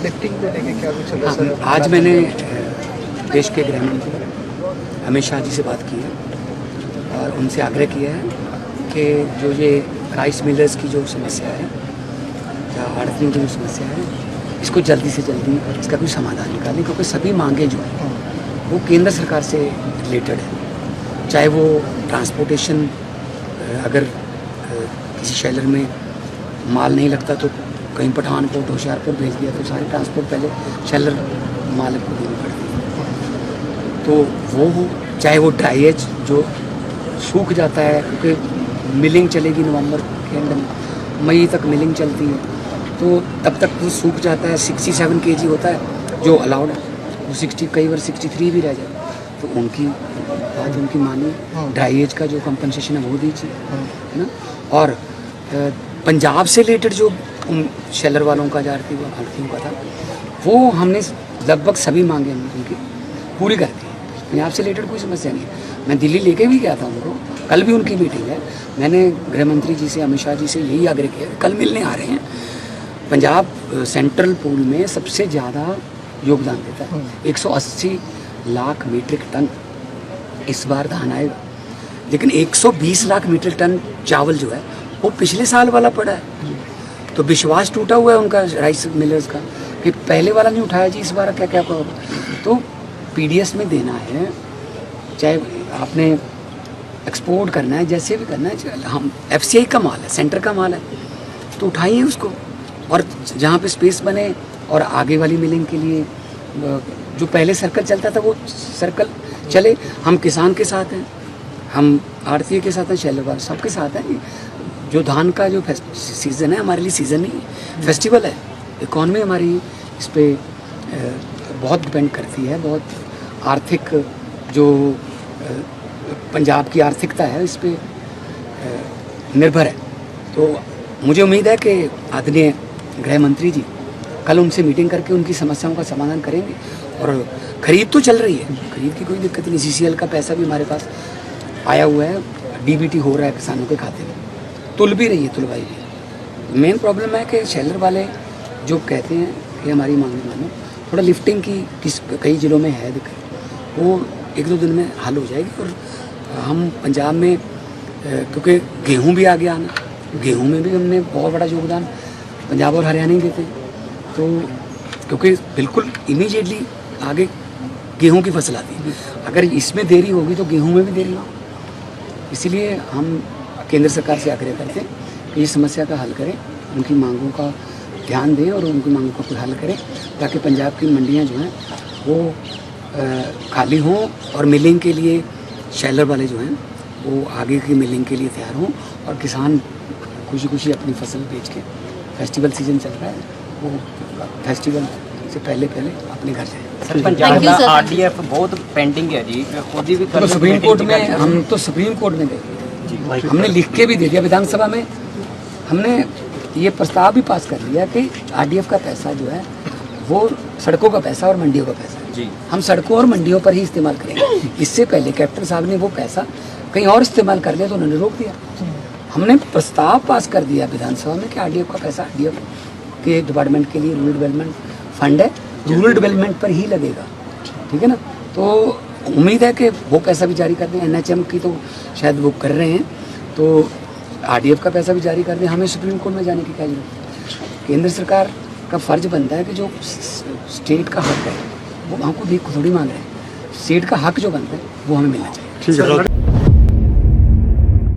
Lifting को लेके क्या कुछ चल रहा है सर? आज मैंने देश के गृह मंत्री अमित शाह जी से बात की है और उनसे आग्रह किया है कि जो ये राइस मिलर्स की जो समस्या है या आड़तियों की जो समस्या है इसको जल्दी से जल्दी इसका कोई समाधान निकालें, क्योंकि सभी मांगे जो हैं वो केंद्र सरकार से रिलेटेड है। चाहे वो ट्रांसपोर्टेशन, अगर किसी शैलर में माल नहीं लगता तो कहीं पठानकोट होशियारपुर भेज दिया तो सारे ट्रांसपोर्ट पहले शैलर मालिक को देनी पड़ती है, तो वो हो। चाहे वो ड्राइएज जो सूख जाता है, क्योंकि मिलिंग चलेगी नवंबर के एंड में, मई तक मिलिंग चलती है, तो तब तक वो सूख जाता है। 67 kg होता है जो अलाउड है, वो 60 कई बार 63 भी रह जाए, तो उनकी बात उनकी मानिए। ड्राइएज का जो कंपनसेशन है वो दीजिए, है ना। और पंजाब से रिलेटेड जो शेलर वालों का आड़तियों का था, वो हमने लगभग सभी मांगे हमने उनकी पूरी कर दी। पंजाब से रिलेटेड कोई समस्या नहीं है। मैं दिल्ली लेके भी गया था उनको, कल भी उनकी मीटिंग है। मैंने गृह मंत्री जी से, अमित शाह जी से यही आग्रह किया, कल मिलने आ रहे हैं। पंजाब सेंट्रल पूल में सबसे ज़्यादा योगदान देता है, 180 लाख मीट्रिक टन इस बार धान आएगा, लेकिन 120 लाख मीट्रिक टन चावल जो है वो पिछले साल वाला पड़ा है। तो विश्वास टूटा हुआ है उनका राइस मिलर्स का कि पहले वाला नहीं उठाया जी, इस बार क्या क्या होगा। तो पीडीएस में देना है, चाहे आपने एक्सपोर्ट करना है, जैसे भी करना है। हम एफसीआई का माल है, सेंटर का माल है, तो उठाइए उसको। और जहाँ पे स्पेस बने और आगे वाली मिलिंग के लिए जो पहले सर्कल चलता था वो सर्कल चले। हम किसान के साथ हैं, हम आड़तिये के साथ हैं, शैलर वाले सबके साथ हैं। जो धान का जो सीज़न है हमारे लिए सीज़न नहीं, फेस्टिवल है। इकॉनमी हमारी इस पर बहुत डिपेंड करती है, बहुत आर्थिक जो पंजाब की आर्थिकता है इस पर निर्भर है। तो मुझे उम्मीद है कि आदरणीय गृह मंत्री जी कल उनसे मीटिंग करके उनकी समस्याओं का समाधान करेंगे। और खरीद तो चल रही है, खरीद की कोई दिक्कत नहीं। CCL का पैसा भी हमारे पास आया हुआ है, DBT हो रहा है किसानों के खाते में, तुल भी रही है, तुलवाई भी। मेन प्रॉब्लम है कि शैलर वाले जो कहते हैं कि हमारी मांगे मानो, थोड़ा लिफ्टिंग की कई ज़िलों में है दिक्कत, वो 1-2 दिन में हल हो जाएगी। और हम पंजाब में क्योंकि गेहूँ भी आ गया आना, गेहूँ में भी हमने बहुत बड़ा योगदान पंजाब और हरियाणा ही देते हैं। तो क्योंकि बिल्कुल इमीडिएटली आगे गेहूं की फसल आती है, अगर इसमें देरी होगी तो गेहूं में भी देरी होगी। इसीलिए हम केंद्र सरकार से आग्रह करते हैं कि इस समस्या का हल करें, उनकी मांगों का ध्यान दें और उनकी मांगों का हल करें, ताकि पंजाब की मंडियां जो हैं वो खाली हों और मिलिंग के लिए शैलर वाले जो हैं वो आगे की मिलिंग के लिए तैयार हों और किसान खुशी खुशी अपनी फसल बेच के, फेस्टिवल सीजन चल रहा है, वो फेस्टिवल से पहले अपने घर जाए। सर, पंजाब का RDF बहुत पेंडिंग है जी, खुद ही भी तो सुप्रीम कोर्ट में, हम तो सुप्रीम कोर्ट में गए, हमने लिख के भी दे दिया। विधानसभा में हमने ये प्रस्ताव भी पास कर लिया कि RDF का पैसा जो है वो सड़कों का पैसा और मंडियों का पैसा जी, हम सड़कों और मंडियों पर ही इस्तेमाल करेंगे। इससे पहले कैप्टन साहब ने वो पैसा कहीं और इस्तेमाल कर लिया तो उन्होंने रोक दिया। हमने प्रस्ताव पास कर दिया विधानसभा में कि RDF का पैसा RDF के डिपार्टमेंट के लिए रूरल डेवलपमेंट फंड है, रूरल डेवलपमेंट पर ही लगेगा, ठीक है ना। तो उम्मीद है कि वो पैसा भी जारी कर दें। NHM की तो शायद वो कर रहे हैं, तो RDF का पैसा भी जारी कर दें। हमें सुप्रीम कोर्ट में जाने की क्या जरूरत है। केंद्र सरकार का फर्ज बनता है कि जो स्टेट का हक है वो हमको भी थोड़ी मांग रहे हैं, स्टेट का हक जो बनता है वो हमें मिलना चाहिए।